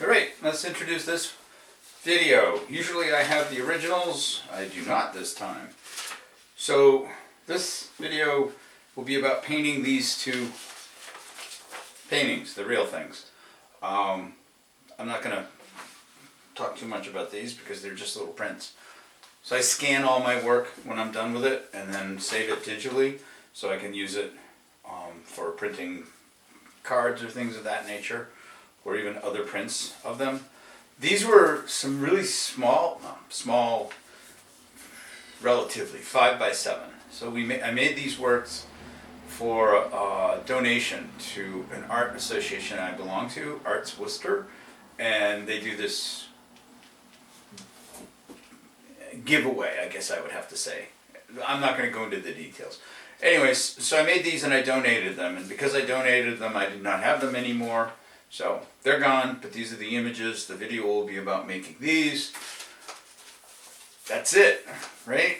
Alright, let's introduce this video. Usually I have the originals. I do not this time. So this video will be about painting these two paintings, the real things. I'm not going to talk too much about these because they're just little prints. So I scan all my work when I'm done with it and then save it digitally so I can use it for printing cards or things of that nature, or even other prints of them. These were some really small, relatively, 5x7. So I made these works for a donation to an art association I belong to, Arts Worcester, and they do this giveaway, I guess I would have to say. I'm not going to go into the details. Anyways, so I made these and I donated them, and because I donated them, I did not have them anymore. So they're gone, but these are the images. The video will be about making these. That's it, right?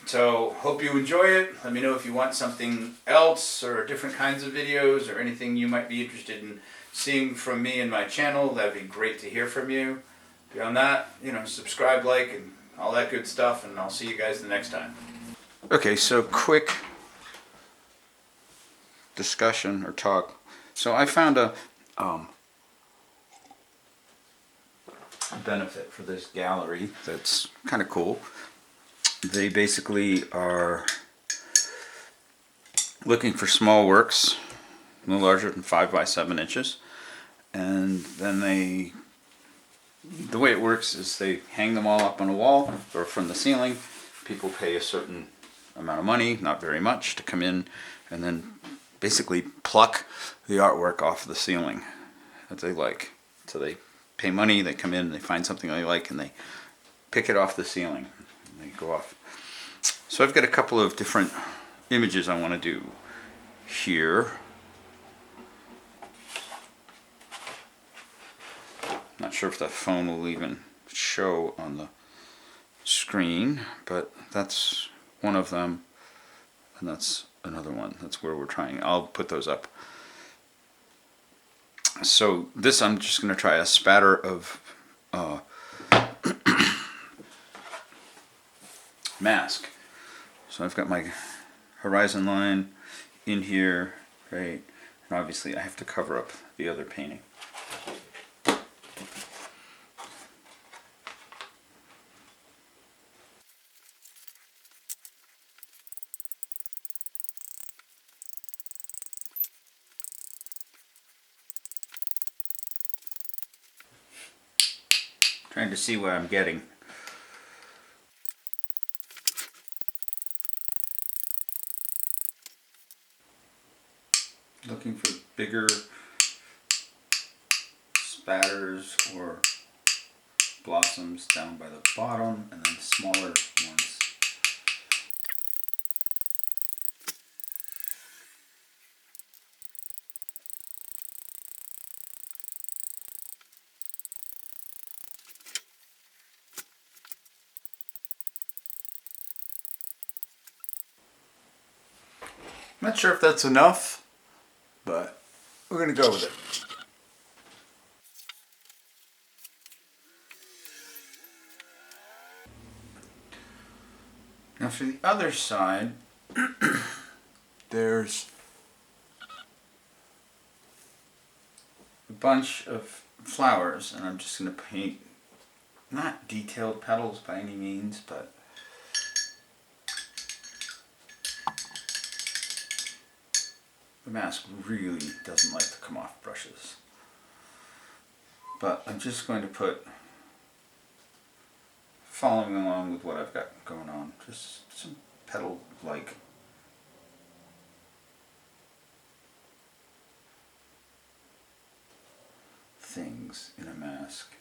So hope you enjoy it. Let me know if you want something else or different kinds of videos or anything you might be interested in seeing from me and my channel. That'd be great to hear from you. Beyond that, subscribe, like, and all that good stuff, and I'll see you guys the next time. Okay, so quick discussion or talk. So I found a benefit for this gallery that's kind of cool. They basically are looking for small works, no larger than 5x7 inches, and then the way it works is they hang them all up on a wall or from the ceiling. People pay a certain amount of money, not very much, to come in and then basically pluck the artwork off the ceiling that they like. So they pay money, they come in, they find something they like, and they pick it off the ceiling. And they go off. So I've got a couple of different images I want to do here. Not sure if that phone will even show on the screen, but that's one of them, and that's another one. That's where we're trying. I'll put those up. So this, I'm just going to try a spatter of mask. So I've got my horizon line in here, right? And obviously I have to cover up the other painting. Trying to see what I'm getting. Looking for bigger spatters or blossoms down by the bottom, and then smaller ones. I'm not sure if that's enough, but we're going to go with it. Now for the other side, there's a bunch of flowers, and I'm just going to paint, not detailed petals by any means, but the mask really doesn't like to come off brushes. But I'm just going to put, following along with what I've got going on, just some petal-like things in a mask.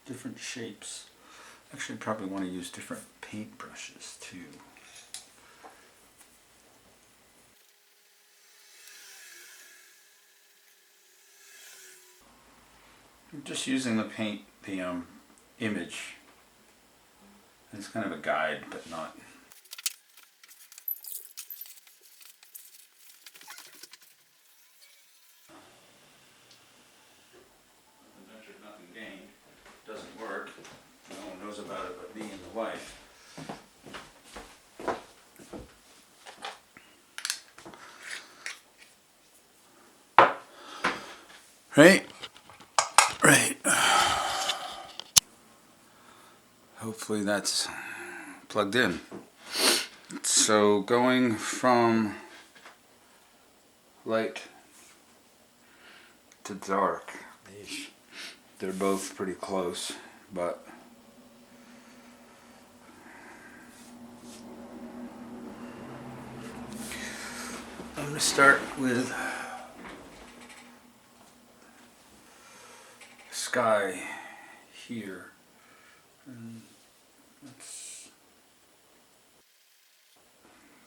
Different shapes. Actually, probably want to use different paint brushes too. I'm just using the paint the image. It's kind of a guide, but not. Nothing gained. Doesn't work. No one knows about it but me and the wife. Right? Right. Hopefully that's plugged in. So going from light to dark, they're both pretty close, but I'm going to start with sky here. And let's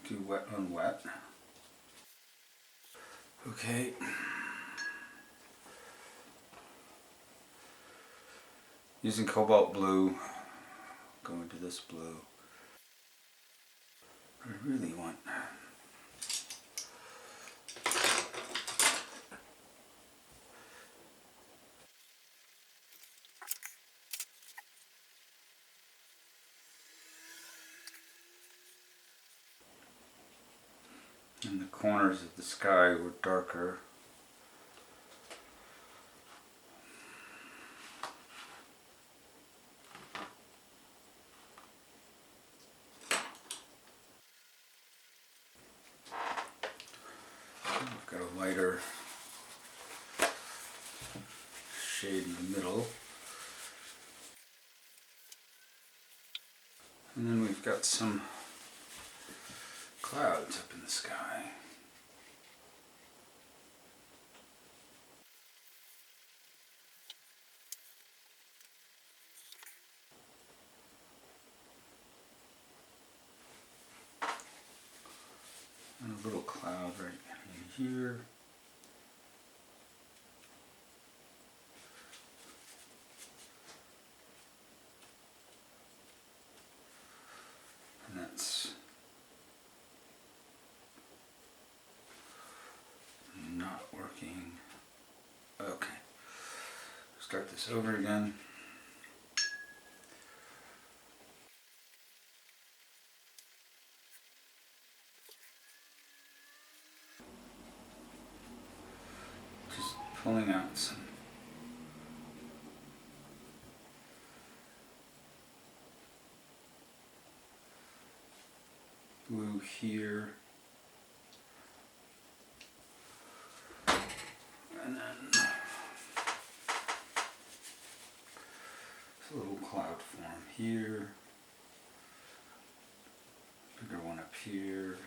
do wet on wet. Okay. Using cobalt blue, go into this blue. I really want and the corners of the sky were darker. I've got a lighter shade in the middle. And then we've got some clouds up in the sky. And a little cloud right in here. And that's not working. Okay. Start this over again. Just pulling out some blue here. And then a little cloud form here. Bigger one up here.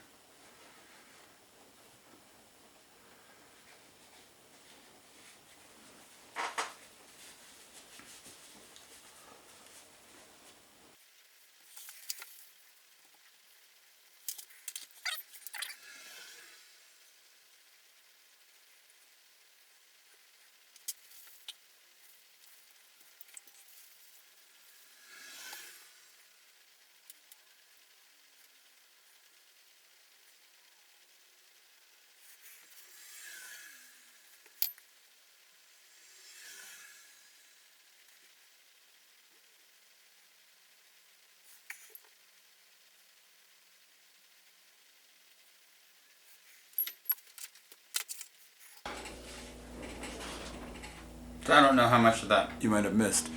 So I don't know how much of that you might have missed,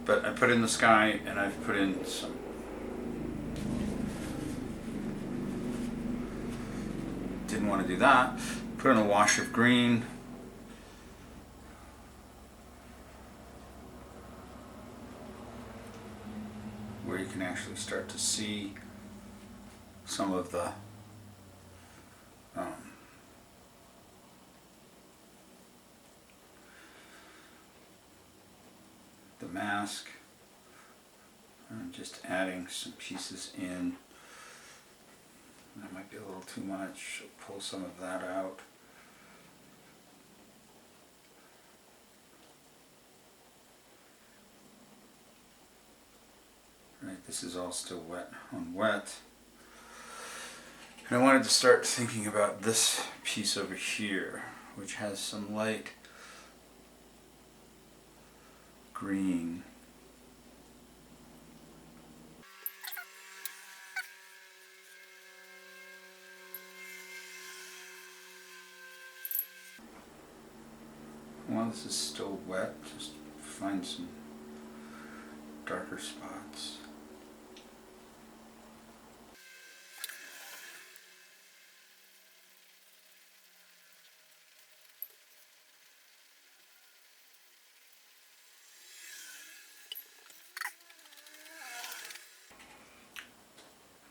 but I put in the sky and I've put in some didn't want to do that. Put in a wash of green. Where you can actually start to see some of the mask. I'm just adding some pieces in. That might be a little too much. I'll pull some of that out. this is all still wet on wet. And I wanted to start thinking about this piece over here, which has some light green. While this is still wet, just find some darker spots.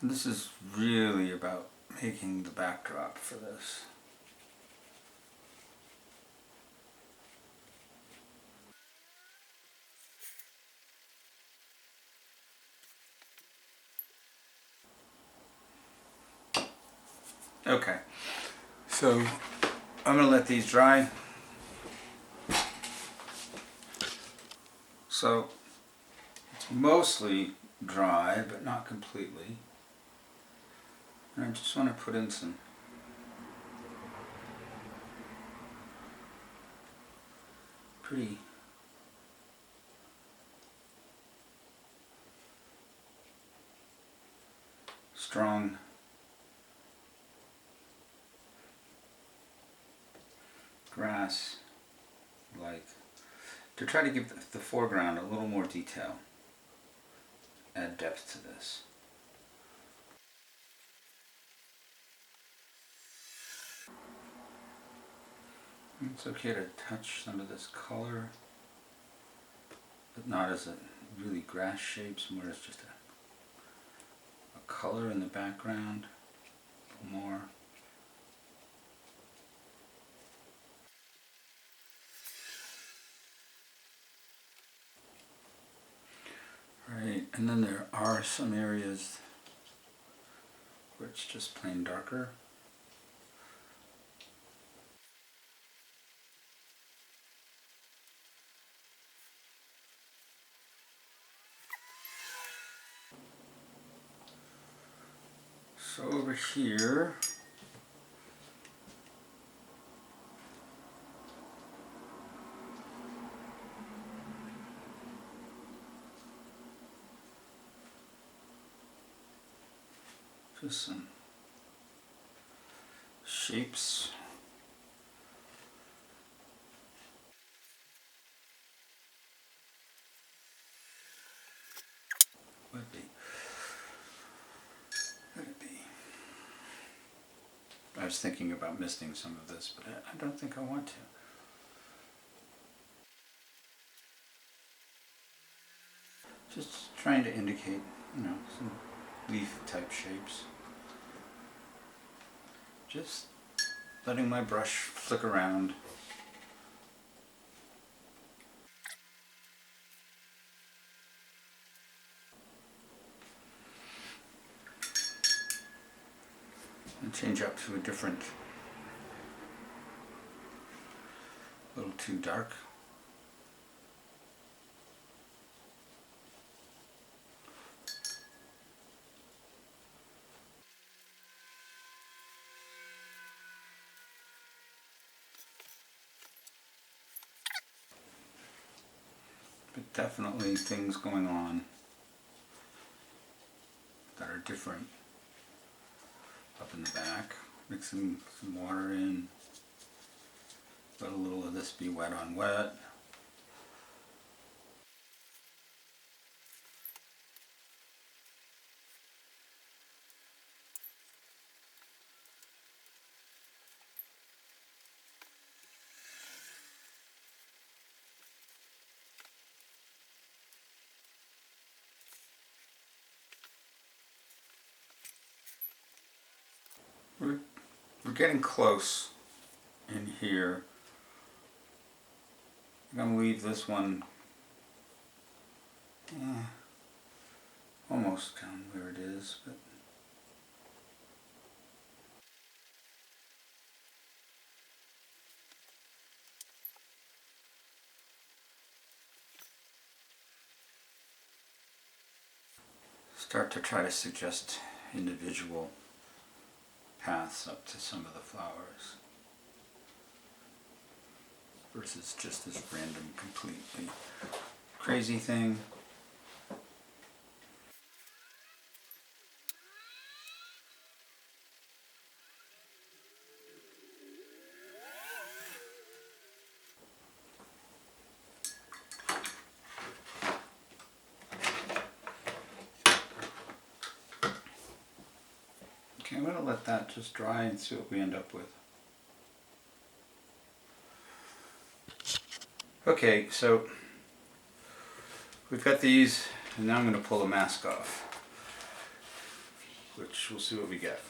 And this is really about making the backdrop for this. Okay, so I'm going to let these dry. So it's mostly dry, but not completely. And I just want to put in some pretty strong grass, like, to try to give the foreground a little more detail, add depth to this. It's okay to touch some of this color, but not as a really grass shapes, more as just a color in the background, a little more. Right, and then there are some areas where it's just plain darker. So over here, just some shapes. Would be. Would it be? I was thinking about misting some of this, but I don't think I want to. Just trying to indicate, some leaf type shapes. Just letting my brush flick around. And change up to a different, a little too dark. But definitely things going on that are different up in the back. Mixing some water in. Let a little of this be wet on wet. We're getting close in here. I'm going to leave this one almost down where it is, but start to try to suggest individual paths up to some of the flowers versus just this random, completely crazy thing. Okay, I'm going to let that just dry and see what we end up with. Okay, so we've got these, and now I'm going to pull the mask off, which we'll see what we get.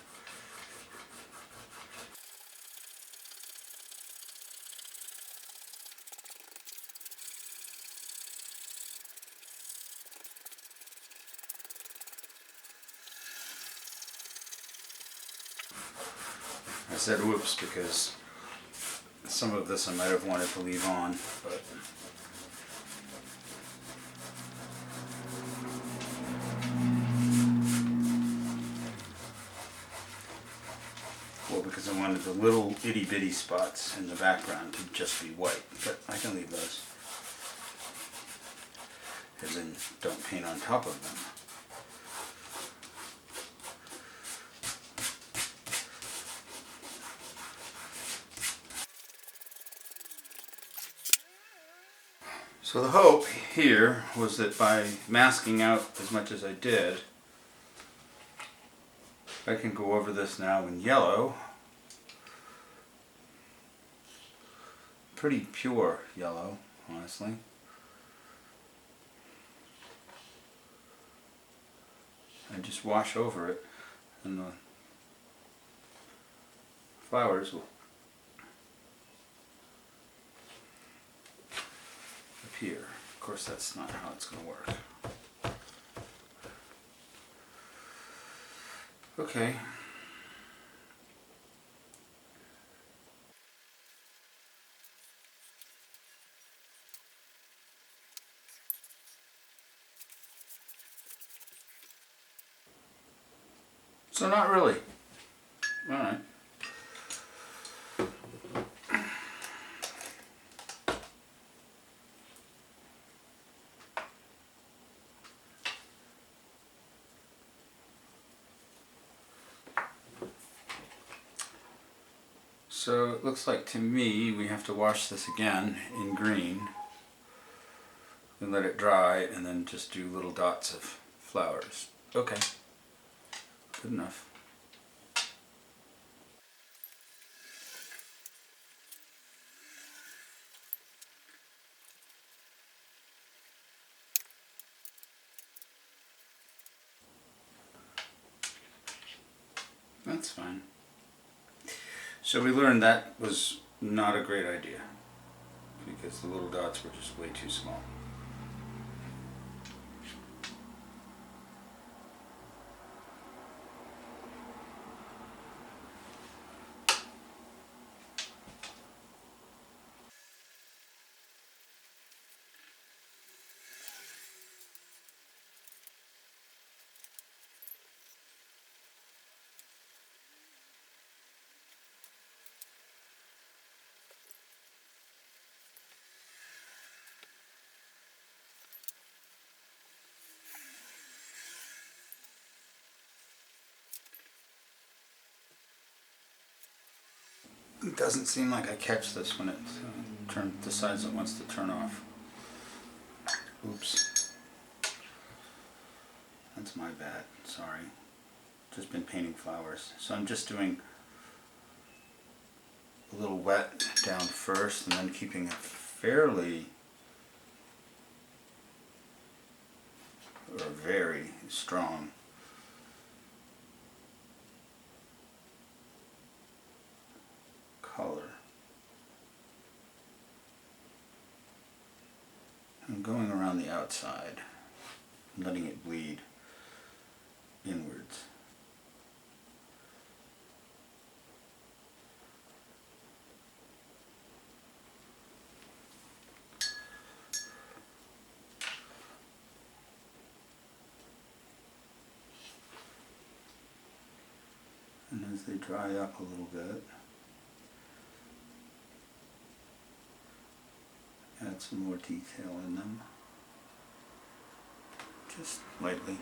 I said whoops because some of this I might have wanted to leave on, but well, because I wanted the little itty bitty spots in the background to just be white, but I can leave those. And then don't paint on top of them. So the hope here was that by masking out as much as I did, I can go over this now in yellow. Pretty pure yellow, honestly. And just wash over it, and the flowers will appear. Of course, that's not how it's going to work. Okay. So not really. All right. So it looks like to me we have to wash this again in green and let it dry and then just do little dots of flowers. Okay, good enough. That's fine. So we learned that was not a great idea because the little dots were just way too small. It doesn't seem like I catch this when it decides it wants to turn off. Oops. That's my bad, sorry. Just been painting flowers. So I'm just doing a little wet down first and then keeping a fairly or very strong color. I'm going around the outside, letting it bleed inwards. as they dry up a little bit. Add some more detail in them, just lightly.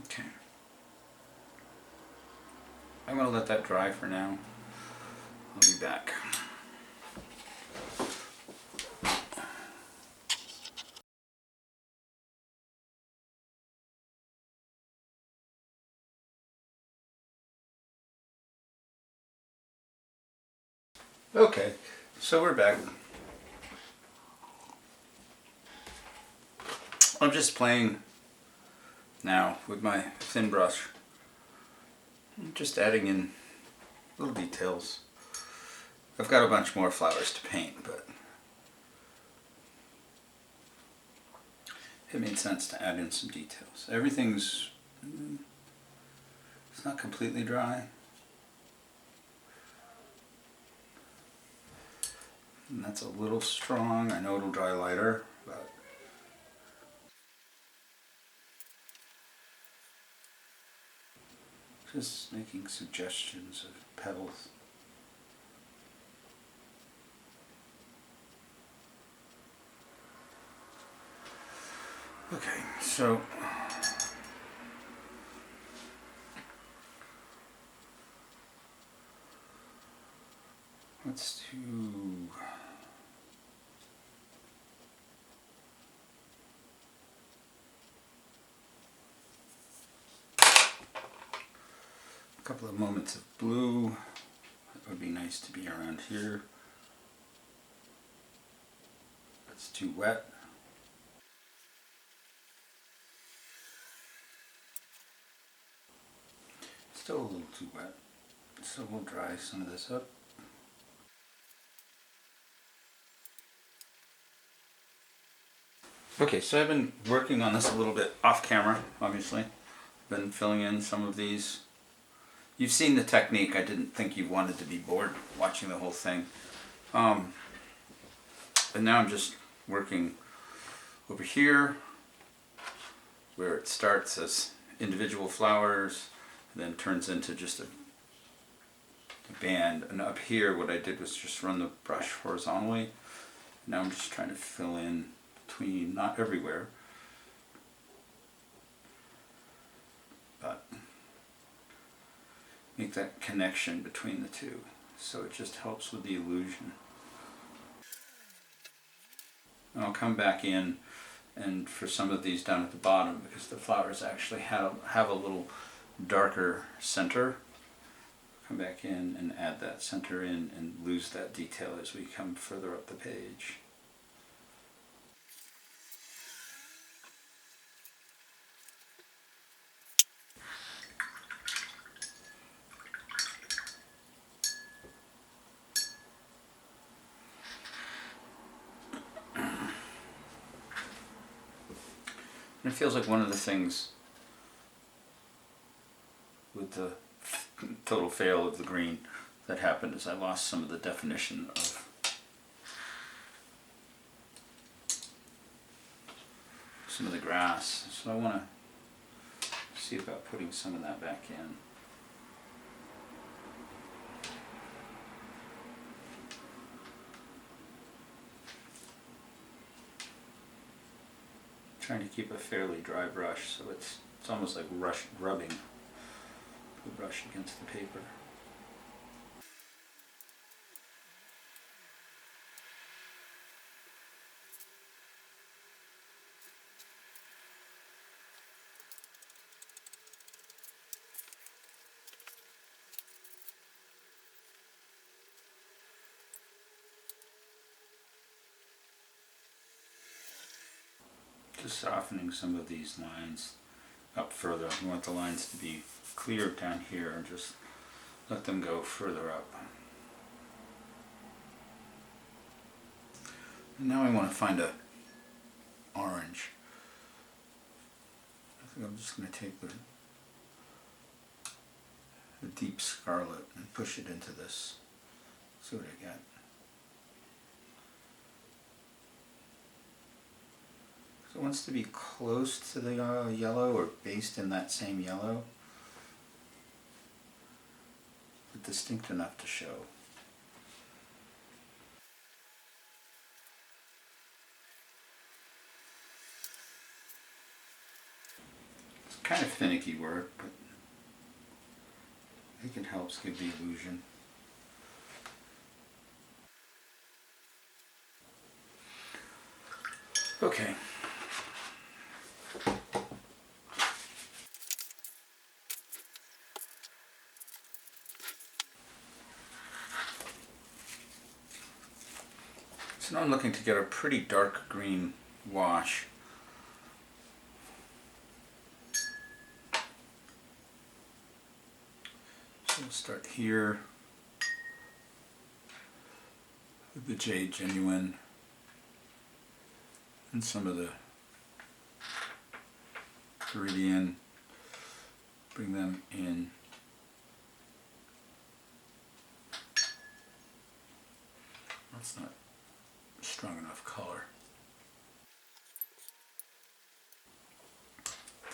Okay. I'm going to let that dry for now. I'll be back. Okay, so we're back. I'm just playing now with my thin brush. I'm just adding in little details. I've got a bunch more flowers to paint, but it made sense to add in some details. Everything's, it's not completely dry. And that's a little strong. I know it'll dry lighter, but just making suggestions of petals. Okay, so let's do a couple of moments of blue. That would be nice to be around here. It's too wet. Still a little too wet, so we'll dry some of this up. Okay, so I've been working on this a little bit off camera, obviously. Been filling in some of these. You've seen the technique. I didn't think you wanted to be bored watching the whole thing. And now I'm just working over here where it starts as individual flowers and then turns into just a band. And up here what I did was just run the brush horizontally. Now I'm just trying to fill in between, not everywhere, but make that connection between the two. So it just helps with the illusion. And I'll come back in and for some of these down at the bottom, because the flowers actually have a little darker center, come back in and add that center in and lose that detail as we come further up the page. And it feels like one of the things with the total fail of the green that happened is I lost some of the definition of some of the grass. So I want to see about putting some of that back in. Trying to keep a fairly dry brush, so it's almost like rubbing the brush against the paper. Just softening some of these lines up further. We want the lines to be clear down here and just let them go further up. And now I want to find a orange. I'm just going to take the deep scarlet and push it into this. See what I get. So it wants to be close to the yellow or based in that same yellow, but distinct enough to show. It's kind of finicky work, but I think it helps give the illusion. Okay. So now I'm looking to get a pretty dark green wash. So we'll start here with the Jade Genuine and some of the Viridian, bring them in. That's not strong enough color.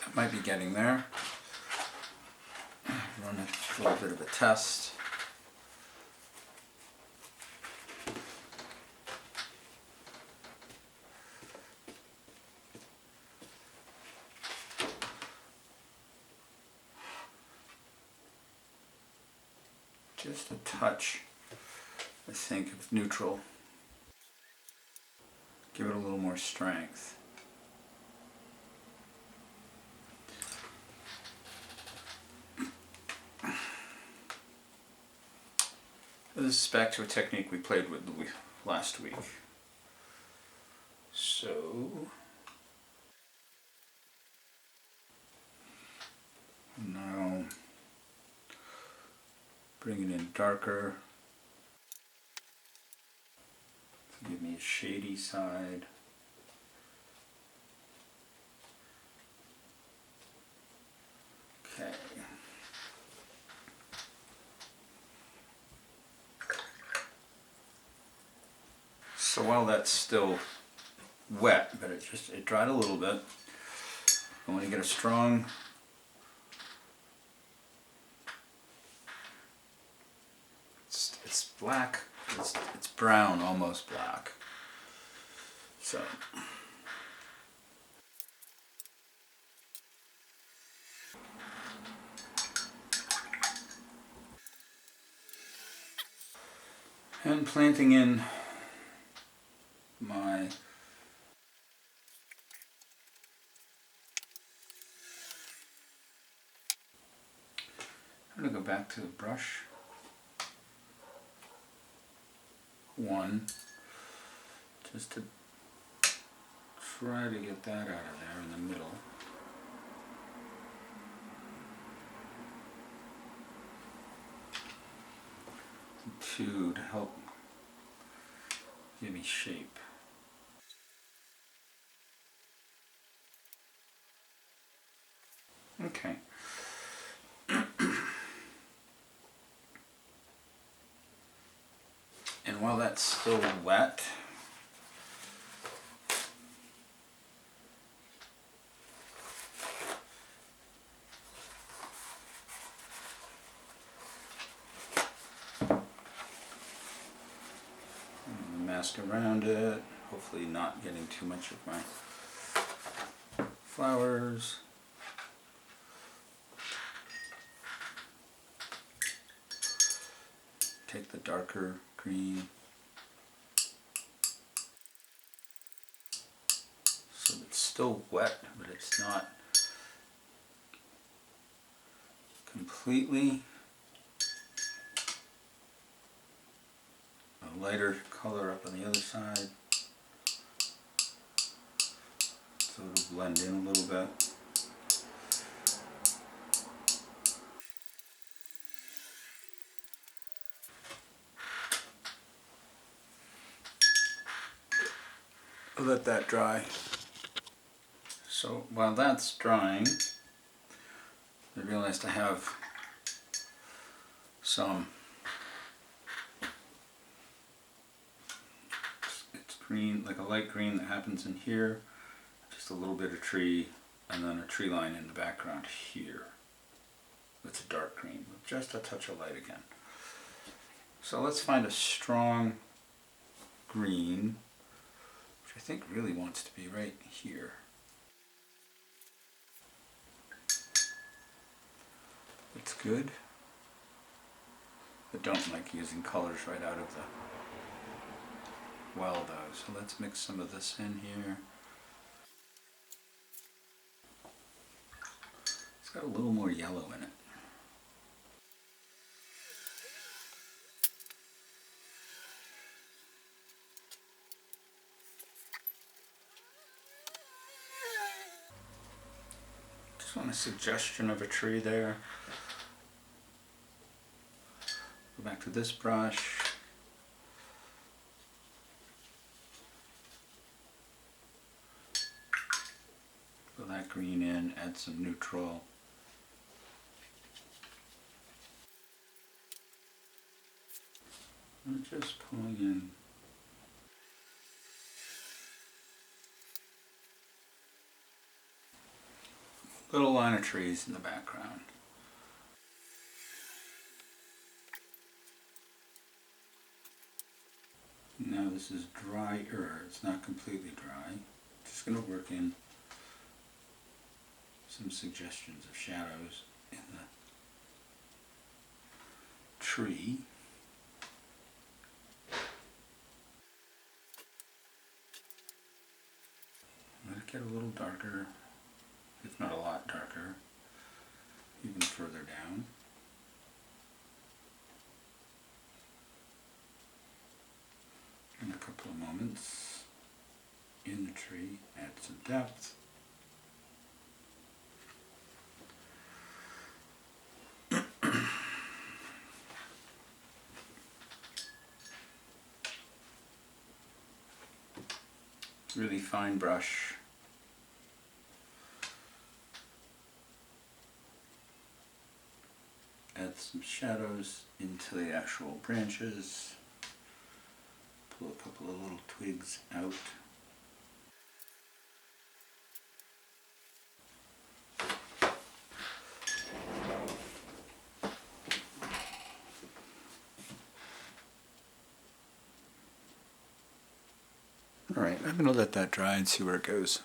That might be getting there. Run a little bit of a test. Just a touch, I think, of neutral. Give it a little more strength. This is back to a technique we played with last week. So now bring it in darker. Give me a shady side. Okay. So while that's still wet, but it dried a little bit, I want to get a strong it's black, it's brown, almost black. So and planting in my I'm going to go back to the brush one just to try to get that out of there in the middle. And two to help give me shape. Okay. And while that's still wet, mask around it, hopefully not getting too much of my flowers. Take the darker green. So it's still wet, but it's not completely. A lighter color up on the other side. So it'll blend in a little bit. I'll let that dry. So while that's drying, I realized I have some, it's green, like a light green that happens in here, just a little bit of tree, and then a tree line in the background here. It's a dark green with just a touch of light again. So let's find a strong green, which I think really wants to be right here. It's good, but don't like using colors right out of the well though. So let's mix some of this in here. It's got a little more yellow in it. Just want a suggestion of a tree there. Go back to this brush. Fill that green in, add some neutral. I'm just pulling in a little line of trees in the background. Now this is drier, it's not completely dry. Just going to work in some suggestions of shadows in the tree. Let it get a little darker, if not a lot darker, even further down. In a couple of moments, in the tree, add some depth. Really fine brush. Add some shadows into the actual branches. Pull a couple of little twigs out. Alright, I'm going to let that dry and see where it goes.